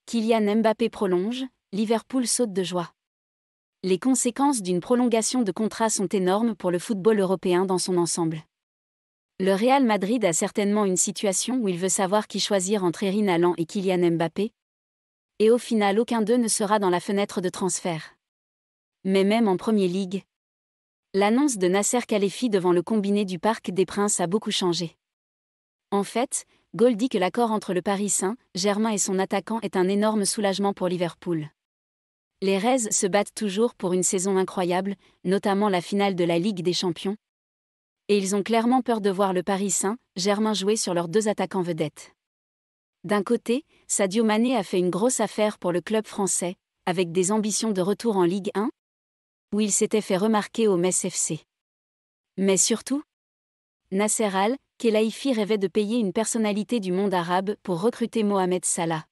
Kylian Mbappé prolonge, Liverpool saute de joie. Les conséquences d'une prolongation de contrat sont énormes pour le football européen dans son ensemble. Le Real Madrid a certainement une situation où il veut savoir qui choisir entre Erling Haaland et Kylian Mbappé. Et au final, aucun d'eux ne sera dans la fenêtre de transfert. Mais même en Premier League, l'annonce de Nasser Khelaifi devant le combiné du Parc des Princes a beaucoup changé. En fait, Goal dit que l'accord entre le Paris Saint-Germain et son attaquant est un énorme soulagement pour Liverpool. Les Reds se battent toujours pour une saison incroyable, notamment la finale de la Ligue des Champions. Et ils ont clairement peur de voir le Paris Saint-Germain jouer sur leurs deux attaquants vedettes. D'un côté, Sadio Mané a fait une grosse affaire pour le club français, avec des ambitions de retour en Ligue 1, où il s'était fait remarquer au Metz FC. Mais surtout, Nasser Al-Khelaifi rêvait de payer une personnalité du monde arabe pour recruter Mohamed Salah.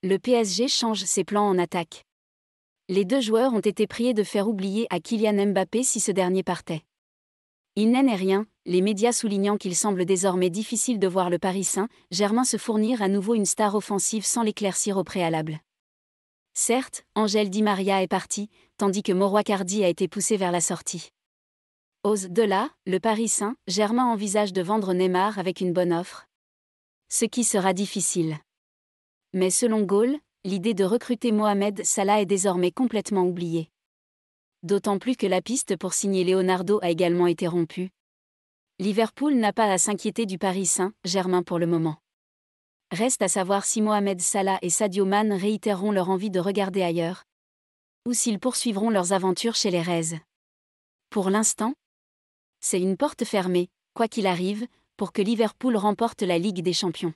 Le PSG change ses plans en attaque. Les deux joueurs ont été priés de faire oublier à Kylian Mbappé si ce dernier partait. Il n'est rien, les médias soulignant qu'il semble désormais difficile de voir le Paris Saint-Germain se fournir à nouveau une star offensive sans l'éclaircir au préalable. Certes, Angel Di Maria est parti, tandis que Mauro Icardi a été poussé vers la sortie. Au-delà, le Paris Saint-Germain envisage de vendre Neymar avec une bonne offre. Ce qui sera difficile. Mais selon Goal, l'idée de recruter Mohamed Salah est désormais complètement oubliée. D'autant plus que la piste pour signer Leonardo a également été rompue. Liverpool n'a pas à s'inquiéter du Paris Saint-Germain pour le moment. Reste à savoir si Mohamed Salah et Sadio Mané réitéreront leur envie de regarder ailleurs, ou s'ils poursuivront leurs aventures chez les Reds. Pour l'instant, c'est une porte fermée, quoi qu'il arrive, pour que Liverpool remporte la Ligue des Champions.